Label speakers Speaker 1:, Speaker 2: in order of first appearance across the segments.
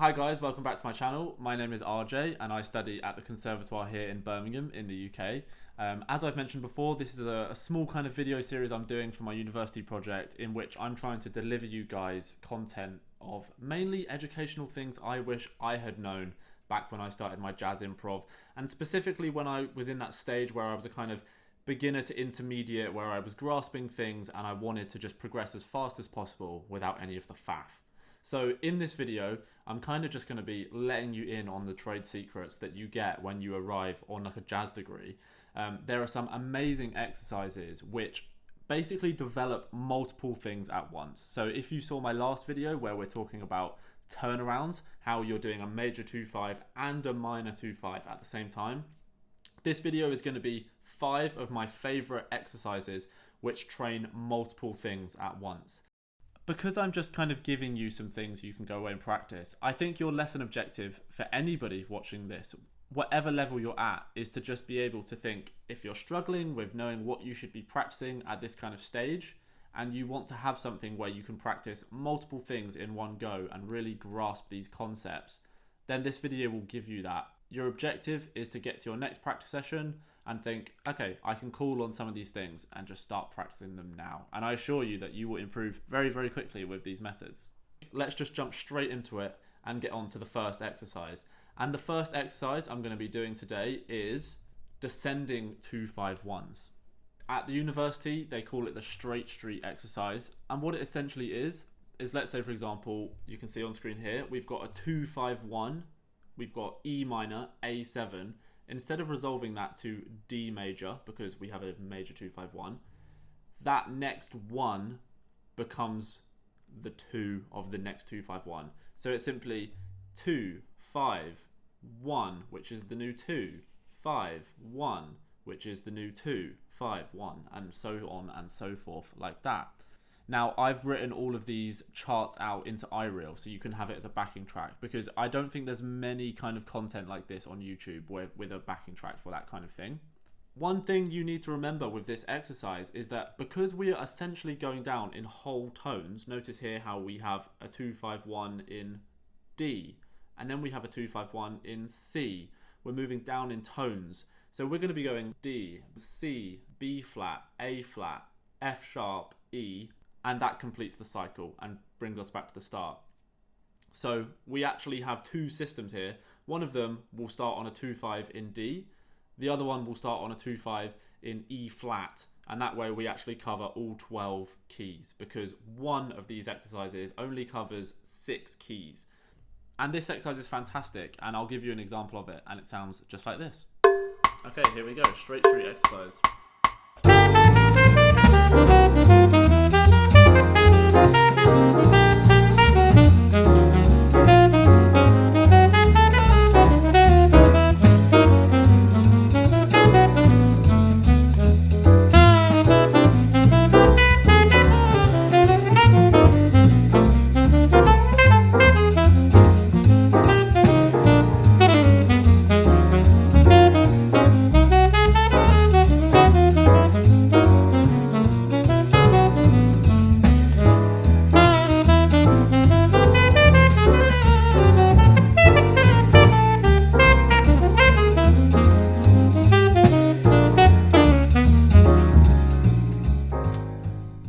Speaker 1: Hi guys, welcome back to my channel. My name is RJ and I study at the Conservatoire here in Birmingham in the UK. As I've mentioned before, this is a small kind of video series I'm doing for my university project in which I'm trying to deliver you guys content of mainly educational things I wish I had known back when I started my jazz improv, and specifically when I was in that stage where I was a kind of beginner to intermediate, where I was grasping things and I wanted to just progress as fast as possible without any of the faff. So in this video, I'm kind of just going to be letting you in on the trade secrets that you get when you arrive on like a jazz degree. There are some amazing exercises which basically develop multiple things at once. So if you saw my last video where we're talking about turnarounds, how you're doing a major 2-5 and a minor 2-5 at the same time, this video is going to be 5 of my favorite exercises which train multiple things at once. Because I'm just kind of giving you some things you can go away and practice, I think your lesson objective for anybody watching this, whatever level you're at, is to just be able to think, if you're struggling with knowing what you should be practicing at this kind of stage, and you want to have something where you can practice multiple things in one go and really grasp these concepts, then this video will give you that. Your objective is to get to your next practice session and think, okay, I can call on some of these things and just start practicing them now. And I assure you that you will improve very, very quickly with these methods. Let's just jump straight into it and get on to the first exercise. And the first exercise I'm going to be doing today is descending 2-5-1s. At the university, they call it the straight street exercise. And what it essentially is let's say, for example, you can see on screen here, we've got a 2-5-1, we've got E minor, A7. Instead of resolving that to D major, because we have a major 2-5-1, that next one becomes the 2 of the next 2-5-1. So it's simply 2-5-1, which is the new 2-5-1, which is the new 2-5-1, and so on and so forth like that. Now, I've written all of these charts out into iREAL so you can have it as a backing track, because I don't think there's many kind of content like this on YouTube with a backing track for that kind of thing. One thing you need to remember with this exercise is that because we are essentially going down in whole tones, notice here how we have a 2-5-1 in D, and then we have a 2-5-1 in C. We're moving down in tones. So we're going to be going D, C, B flat, A flat, F sharp, E, and that completes the cycle and brings us back to the start. So we actually have two systems here. One of them will start on a 2-5 in D. The other one will start on a 2-5 in E flat. And that way we actually cover all 12 keys, because one of these exercises only covers 6 keys. And this exercise is fantastic, and I'll give you an example of it, and it sounds just like this. Okay, here we go, straight street exercise.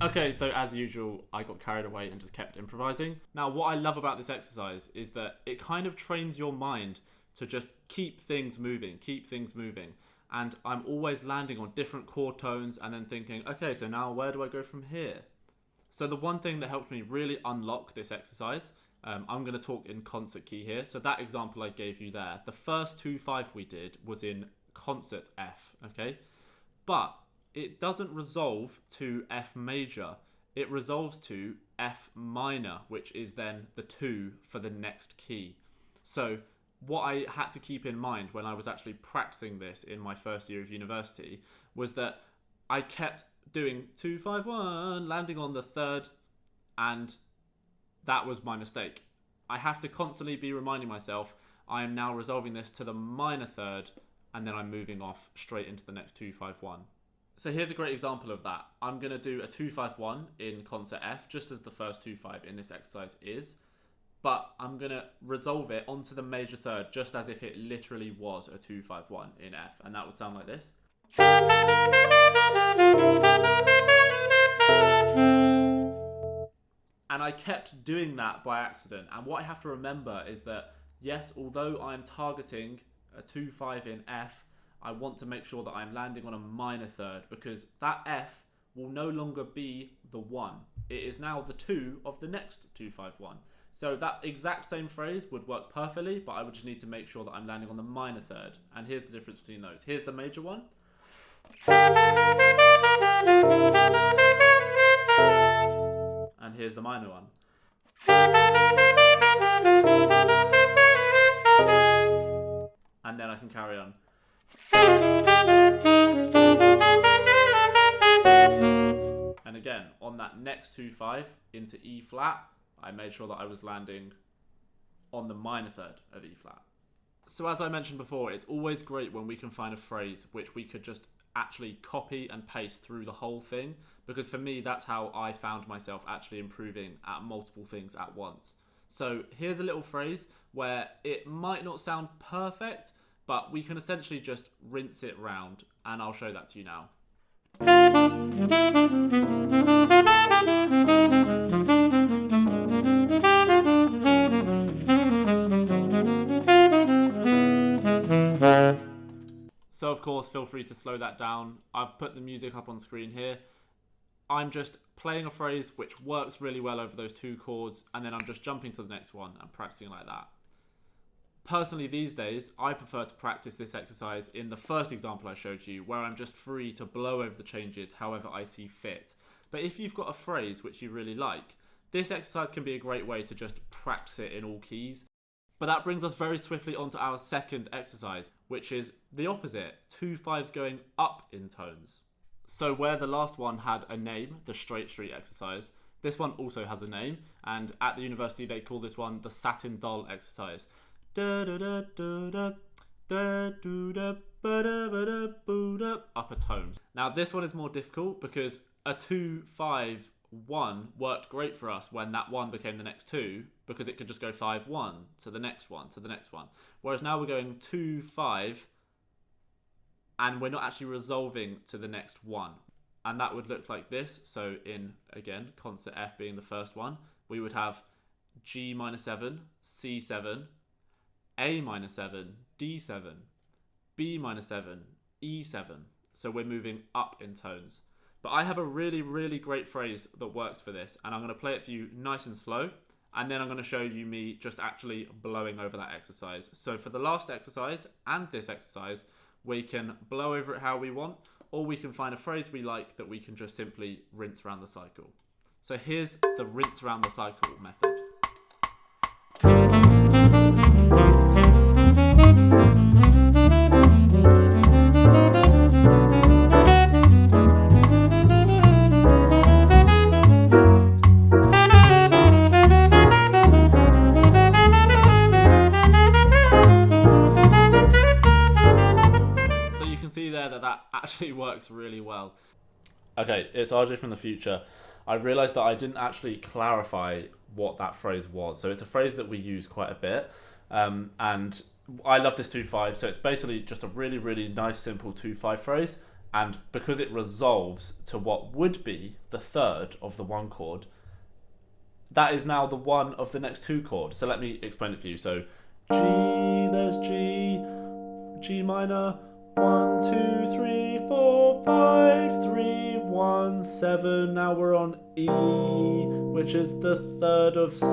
Speaker 1: Okay, so as usual, I got carried away and just kept improvising. Now, what I love about this exercise is that it kind of trains your mind to just keep things moving. And I'm always landing on different chord tones and then thinking, okay, so now where do I go from here? So the one thing that helped me really unlock this exercise, I'm going to talk in concert key here. So that example I gave you there, the first 2-5 we did was in concert F, okay? But it doesn't resolve to F major. It resolves to F minor, which is then the 2 for the next key. So what I had to keep in mind when I was actually practicing this in my first year of university was that I kept doing 2-5-1, landing on the 3rd, and that was my mistake. I have to constantly be reminding myself I am now resolving this to the minor 3rd, and then I'm moving off straight into the next 2-5-1. So here's a great example of that. I'm going to do a 2-5-1 in concert F, just as the first 2-5 in this exercise is. but I'm going to resolve it onto the major third just as if it literally was a 2-5-1 in F, and that would sound like this. And I kept doing that by accident, and what I have to remember is that, yes, although I'm targeting a 2-5 in F, I want to make sure that I'm landing on a minor third, because that F will no longer be the 1. It is now the 2 of the next 2-5-1. So that exact same phrase would work perfectly, but I would just need to make sure that I'm landing on the minor third. And here's the difference between those. Here's the major one. And here's the minor one. And then I can carry on. And again, on that next 2-5 into E flat, I made sure that I was landing on the minor third of E flat. So as I mentioned before, it's always great when we can find a phrase which we could just actually copy and paste through the whole thing, because for me, that's how I found myself actually improving at multiple things at once. So here's a little phrase where it might not sound perfect, but we can essentially just rinse it round, and I'll show that to you now. So of course, feel free to slow that down. I've put the music up on screen here. I'm just playing a phrase which works really well over those 2 chords, and then I'm just jumping to the next one and practicing like that. Personally, these days, I prefer to practice this exercise in the first example I showed you, where I'm just free to blow over the changes however I see fit. But if you've got a phrase which you really like, this exercise can be a great way to just practice it in all keys. But that brings us very swiftly onto our second exercise, which is the opposite, 2-5s going up in tones. So where the last one had a name, the straight street exercise, this one also has a name, and at the university they call this one the Satin doll exercise. Upper tones. Now this one is more difficult because a 2-5-1 worked great for us when that 1 became the next 2, because it could just go 5-1 to the next one to the next one. Whereas now we're going 2-5 and we're not actually resolving to the next 1. And that would look like this. So in, again, concert F being the first one, we would have G minor 7, C7, A minor 7, D7, B minor 7, E7. So we're moving up in tones. But I have a really, really great phrase that works for this, and I'm going to play it for you nice and slow, and then I'm going to show you me just actually blowing over that exercise. So for the last exercise and this exercise, we can blow over it how we want, or we can find a phrase we like that we can just simply rinse around the cycle. So here's the rinse around the cycle method. See there that actually works really well. Okay, it's RJ from the future. I realised that I didn't actually clarify what that phrase was. So it's a phrase that we use quite a bit. And I love this 2-5. So it's basically just a really, really nice, simple 2-5 phrase. And because it resolves to what would be the third of the 1 chord, that is now the 1 of the next 2 chord. So let me explain it for you. So G, there's G, G minor, 1, 2, 3, 4, 5, 3, 1, 7. Now we're on E, which is the third of C.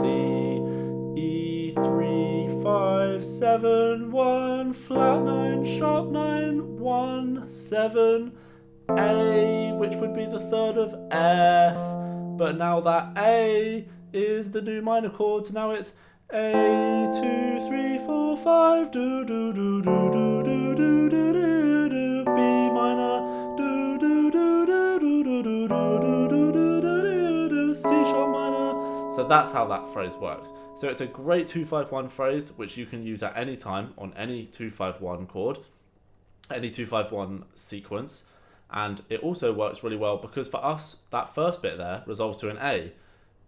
Speaker 1: E, 3, 5, 7, 1, flat 9, sharp 9, 1, 7. A, which would be the third of F. But now that A is the new minor chord, so now it's A, 2, 3, 4, 5, do, do, do, do, do, do, do, do, do, do, B minor, do, do, do, do, do, do, do, do, do, do, do, do, do, C sharp minor. So that's how that phrase works. So it's a great 2-5-1 phrase, which you can use at any time on any 2-5-1 chord, any 2-5-1 sequence. And it also works really well because for us, that first bit there resolves to an A.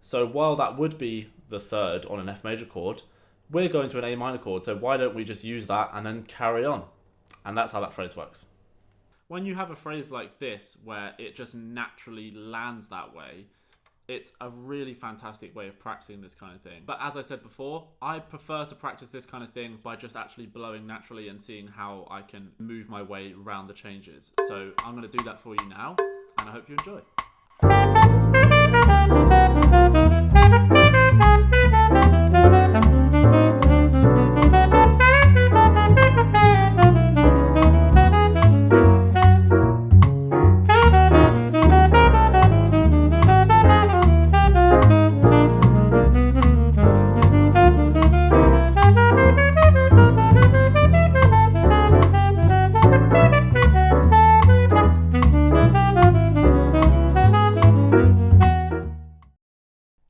Speaker 1: So while that would be the third on an F major chord, we're going to an A minor chord, so why don't we just use that and then carry on? And that's how that phrase works. When you have a phrase like this, where it just naturally lands that way, it's a really fantastic way of practicing this kind of thing. But as I said before, I prefer to practice this kind of thing by just actually blowing naturally and seeing how I can move my way around the changes. So I'm going to do that for you now, and I hope you enjoy.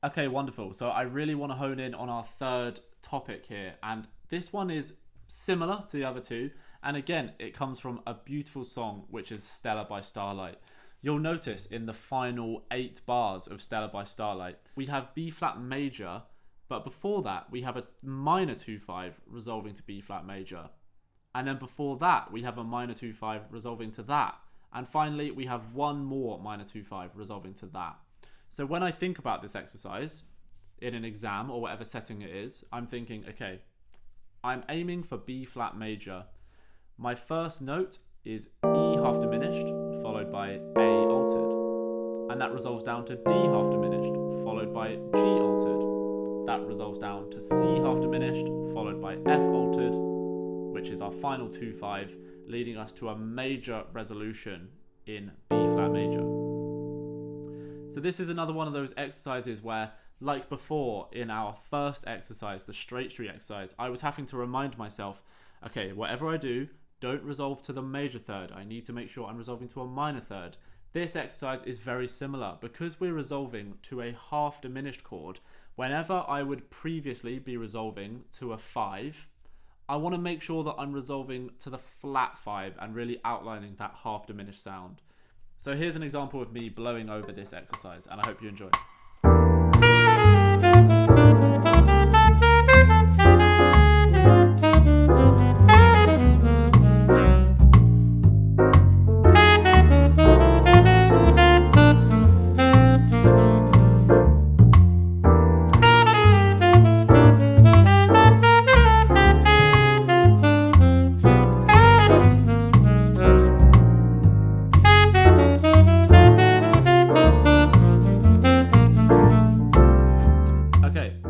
Speaker 1: Okay, wonderful. So I really want to hone in on our third topic here. And this one is similar to the other two. And again, it comes from a beautiful song, which is Stella by Starlight. You'll notice in the final 8 bars of Stella by Starlight, we have B flat major. But before that, we have a minor 2-5 resolving to B flat major. And then before that, we have a minor 2-5 resolving to that. And finally, we have one more minor 2-5 resolving to that. So when I think about this exercise in an exam or whatever setting it is, I'm thinking, okay, I'm aiming for B flat major. My first note is E half diminished, followed by A altered. And that resolves down to D half diminished, followed by G altered. That resolves down to C half diminished, followed by F altered, which is our final 2-5, leading us to a major resolution in B flat major. So this is another one of those exercises where, like before in our first exercise, the straight street exercise, I was having to remind myself, okay, whatever I do, don't resolve to the major third. I need to make sure I'm resolving to a minor third. This exercise is very similar. Because we're resolving to a half diminished chord, whenever I would previously be resolving to a 5, I want to make sure that I'm resolving to the flat 5 and really outlining that half diminished sound. So here's an example of me blowing over this exercise, and I hope you enjoy.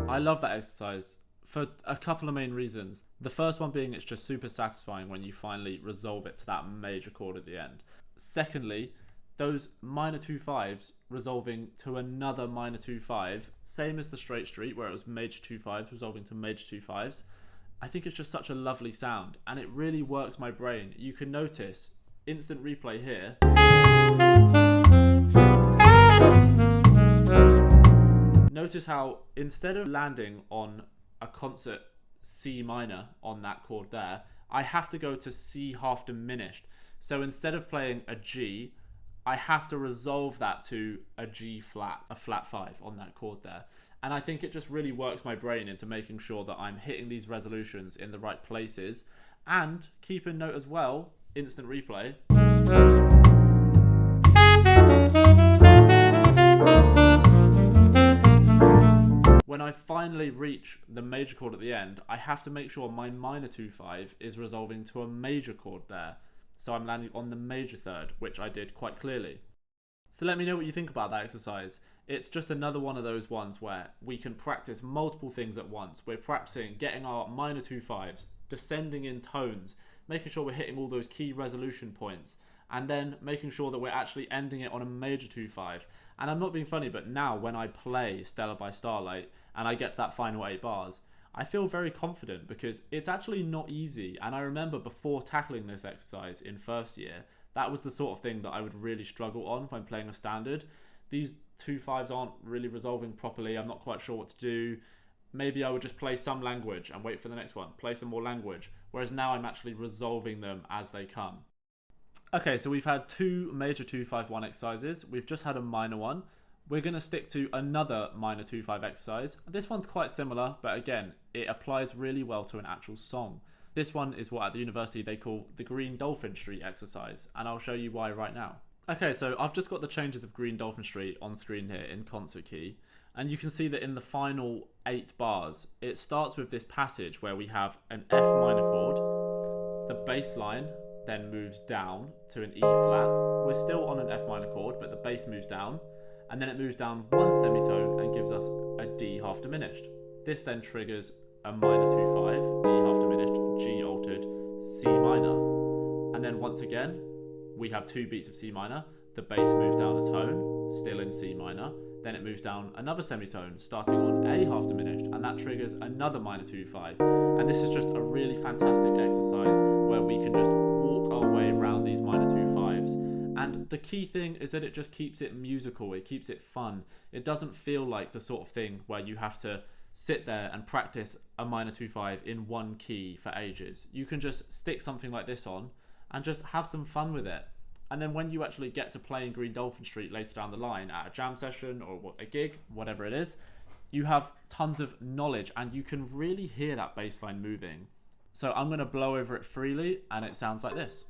Speaker 1: I love that exercise for a couple of main reasons. The first one being it's just super satisfying when you finally resolve it to that major chord at the end. Secondly, those minor 2-5s resolving to another minor 2-5, same as the straight street where it was major 2-5s resolving to major 2-5s. I think it's just such a lovely sound and it really works my brain. You can notice, instant replay here. Notice how instead of landing on a concert C minor on that chord there, I have to go to C half diminished. So instead of playing a G, I have to resolve that to a G flat, a flat 5 on that chord there. And I think it just really works my brain into making sure that I'm hitting these resolutions in the right places. And keep in note as well, instant replay. When I finally reach the major chord at the end, I have to make sure my minor 2-5 is resolving to a major chord there. So I'm landing on the major third, which I did quite clearly. So let me know what you think about that exercise. It's just another one of those ones where we can practice multiple things at once. We're practicing getting our minor 2-5s, descending in tones, making sure we're hitting all those key resolution points, and then making sure that we're actually ending it on a major 2-5. And I'm not being funny, but now when I play Stella by Starlight and I get to that final 8 bars, I feel very confident because it's actually not easy. And I remember before tackling this exercise in first year, that was the sort of thing that I would really struggle on when playing a standard. These 2-5s aren't really resolving properly. I'm not quite sure what to do. Maybe I would just play some language and wait for the next one, play some more language. Whereas now I'm actually resolving them as they come. Okay, so we've had 2 major 2-5-1 exercises. We've just had a minor one. we're going to stick to another minor 2-5 exercise. This one's quite similar, but again, it applies really well to an actual song. This one is what at the university they call the Green Dolphin Street exercise, and I'll show you why right now. Okay, so I've just got the changes of Green Dolphin Street on screen here in concert key, and you can see that in the final 8 bars, it starts with this passage where we have an F minor chord, the bass line then moves down to an E flat. We're still on an F minor chord, but the bass moves down, and then it moves down 1 semitone and gives us a D half diminished. This then triggers a minor 2-5, D half diminished, G altered, C minor. And then once again, we have 2 beats of C minor, the bass moves down a tone, still in C minor, then it moves down another semitone, starting on A half diminished, and that triggers another minor 2-5. And this is just a really fantastic exercise where we can just walk our way around these minor 2-5s. And the key thing is that it just keeps it musical, it keeps it fun. It doesn't feel like the sort of thing where you have to sit there and practice a minor 2-5 in one key for ages. You can just stick something like this on and just have some fun with it. And then when you actually get to playing Green Dolphin Street later down the line at a jam session or a gig, whatever it is, you have tons of knowledge and you can really hear that bass line moving. So I'm going to blow over it freely and it sounds like this.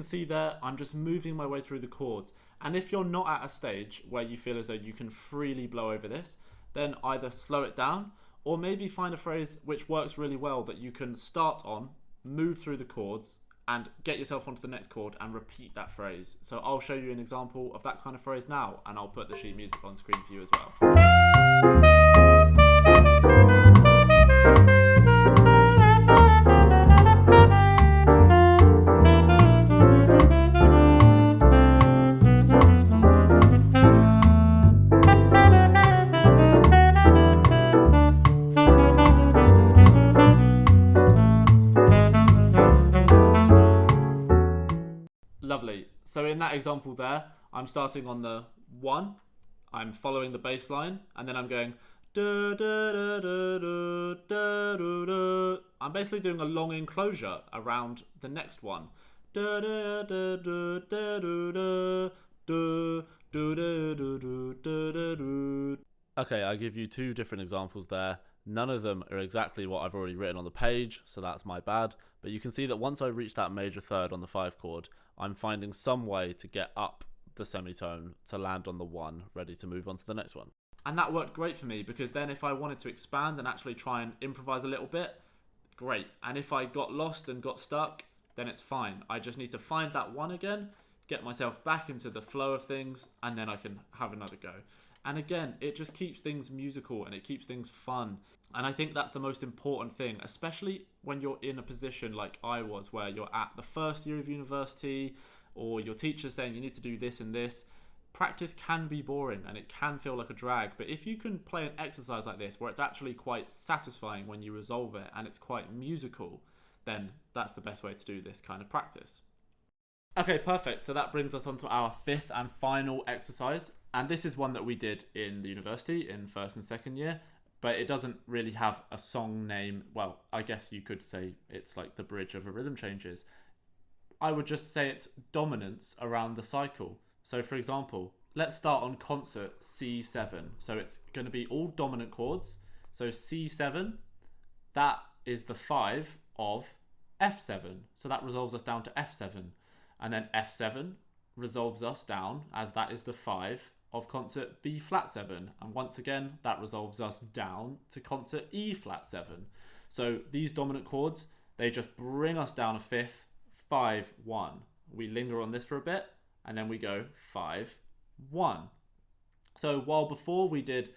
Speaker 1: See there, I'm just moving my way through the chords, and if you're not at a stage where you feel as though you can freely blow over this, then either slow it down or maybe find a phrase which works really well that you can start on, move through the chords and get yourself onto the next chord and repeat that phrase. So I'll show you an example of that kind of phrase now, and I'll put the sheet music on screen for you as well. Lovely. So in that example there, I'm starting on the 1, I'm following the bass line, and then I'm going da, da, da, da, da, da, da, da. I'm basically doing a long enclosure around the next one. Da, da, da, da, da, da, da, da, da, da, da, da, da, da. Okay, I give you 2 different examples there. None of them are exactly what I've already written on the page, so that's my bad. But you can see that once I reach that major third on the 5 chord, I'm finding some way to get up the semitone to land on the 1, ready to move on to the next one. And that worked great for me, because then if I wanted to expand and actually try and improvise a little bit, great. And if I got lost and got stuck, then it's fine. I just need to find that 1 again, get myself back into the flow of things, and then I can have another go. And again, it just keeps things musical and it keeps things fun. And I think that's the most important thing, especially when you're in a position like I was, where you're at the first year of university or your teacher's saying you need to do this and this. Practice can be boring and it can feel like a drag, but if you can play an exercise like this where it's actually quite satisfying when you resolve it and it's quite musical, then that's the best way to do this kind of practice. Okay, perfect. So that brings us on to our 5th and final exercise. And this is one that we did in the university in 1st and 2nd year, but it doesn't really have a song name. Well, I guess you could say it's like the bridge of a rhythm changes. I would just say it's dominance around the cycle. So for example, let's start on concert C7. So it's going to be all dominant chords. So C7, that is the 5 of F7. So that resolves us down to F7. And then F7 resolves us down, as that is the 5 of concert B flat 7. And once again, that resolves us down to concert E flat 7. So these dominant chords, they just bring us down a 5th, 5, 1. We linger on this for a bit, and then we go 5, 1. So while before we did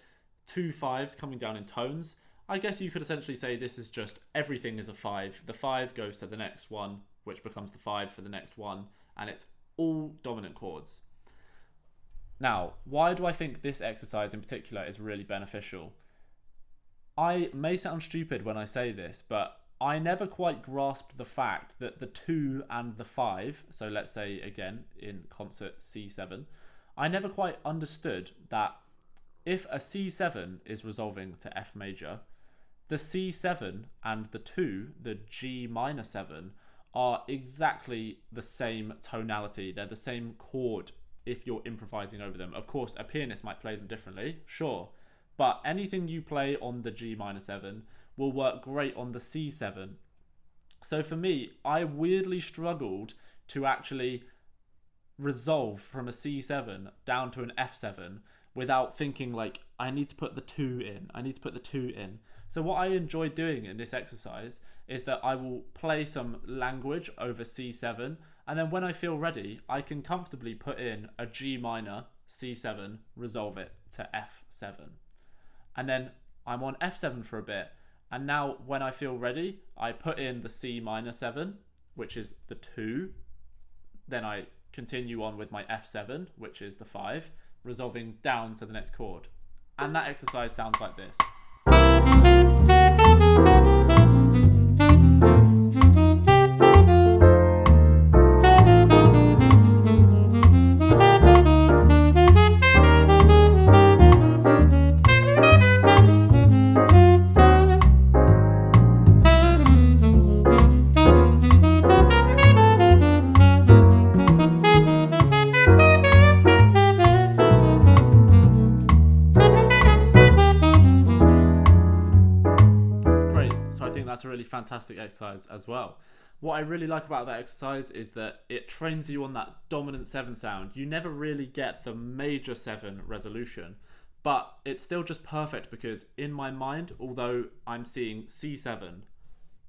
Speaker 1: 2 5s coming down in tones, I guess you could essentially say this is just everything is a 5. The 5 goes to the next one, which becomes the 5 for the next one, and it's all dominant chords. Now, why do I think this exercise in particular is really beneficial? I may sound stupid when I say this, but I never quite grasped the fact that the 2 and the 5, so let's say again in concert C7, I never quite understood that if a C7 is resolving to F major, the C7 and the 2, the G minor 7, are exactly the same tonality. They're the same chord if you're improvising over them. Of course, a pianist might play them differently, sure, but anything you play on the G minor 7 will work great on the C7. So for me, I weirdly struggled to actually resolve from a C7 down to an F7 without thinking like, I need to put the 2 in, I need to put the 2 in. So what I enjoy doing in this exercise is that I will play some language over C7, and then when I feel ready, I can comfortably put in a G minor C7, resolve it to F7. And then I'm on F7 for a bit, and now when I feel ready, I put in the C minor 7, which is the 2, then I continue on with my F7, which is the 5, resolving down to the next chord. And that exercise sounds like this. That's a really fantastic exercise as well. What I really like about that exercise is that it trains you on that dominant 7 sound. You never really get the major 7 resolution, but it's still just perfect because in my mind, although I'm seeing C7,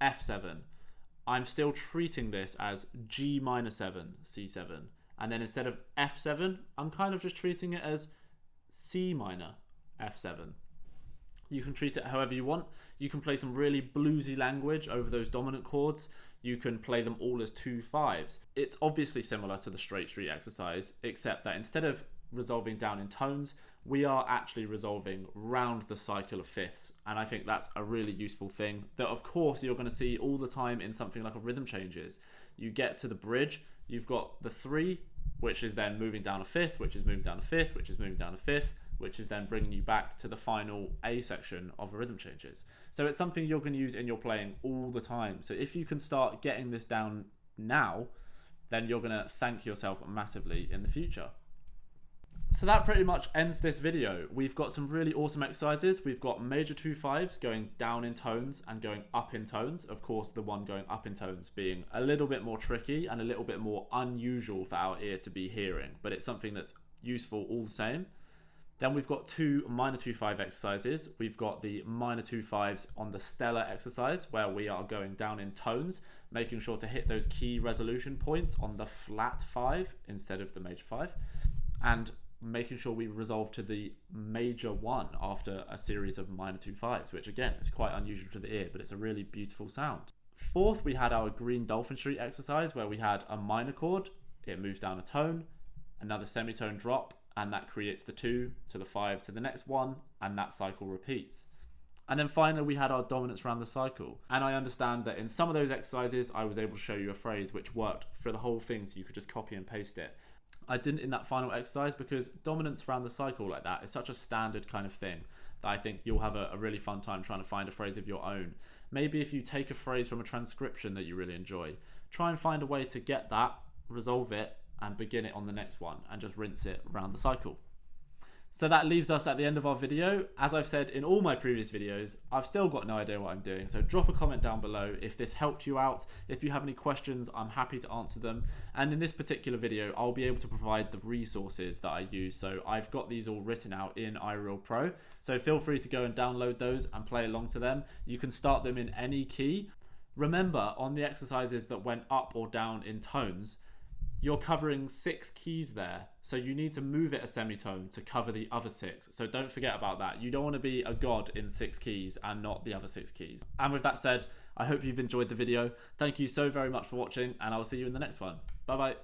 Speaker 1: F7, I'm still treating this as G minor 7, C7. And then instead of F7, I'm kind of just treating it as C minor, F7. You can treat it however you want. You can play some really bluesy language over those dominant chords. You can play them all as 2 5s. It's obviously similar to the straight street exercise, except that instead of resolving down in tones, we are actually resolving round the cycle of fifths. And I think that's a really useful thing that, of course, you're going to see all the time in something like a rhythm changes. You get to the bridge, you've got the 3, which is then moving down a 5th, which is moving down a 5th, which is moving down a 5th, which is then bringing you back to the final A section of a rhythm changes. So it's something you're going to use in your playing all the time. So if you can start getting this down now, then you're going to thank yourself massively in the future. So that pretty much ends this video. We've got some really awesome exercises. We've got major 2 5s going down in tones and going up in tones. Of course, the one going up in tones being a little bit more tricky and a little bit more unusual for our ear to be hearing, but it's something that's useful all the same. Then we've got 2 minor 2 5 exercises. We've got the minor 2 5s on the stellar exercise where we are going down in tones, making sure to hit those key resolution points on the flat 5 instead of the major 5, and making sure we resolve to the major 1 after a series of minor 2 5s, which again is quite unusual to the ear, but it's a really beautiful sound. Fourth, we had our green dolphin street exercise where we had a minor chord, it moves down a tone, another semitone drop, and that creates the 2 to the 5 to the next 1, and that cycle repeats. And then finally we had our dominance around the cycle, and I understand that in some of those exercises I was able to show you a phrase which worked for the whole thing, so you could just copy and paste it. I didn't in that final exercise because dominance around the cycle like that is such a standard kind of thing that I think you'll have a really fun time trying to find a phrase of your own. Maybe if you take a phrase from a transcription that you really enjoy, try and find a way to get that, resolve it, and begin it on the next one, and just rinse it around the cycle. So that leaves us at the end of our video. As I've said in all my previous videos, I've still got no idea what I'm doing, so drop a comment down below if this helped you out. If you have any questions, I'm happy to answer them. And in this particular video, I'll be able to provide the resources that I use. So I've got these all written out in iREAL Pro, so feel free to go and download those and play along to them. You can start them in any key. Remember, on the exercises that went up or down in tones, you're covering 6 keys there, so you need to move it a semitone to cover the other 6. So don't forget about that. You don't want to be a god in 6 keys and not the other 6 keys. And with that said, I hope you've enjoyed the video. Thank you so very much for watching, and I'll see you in the next one. Bye bye.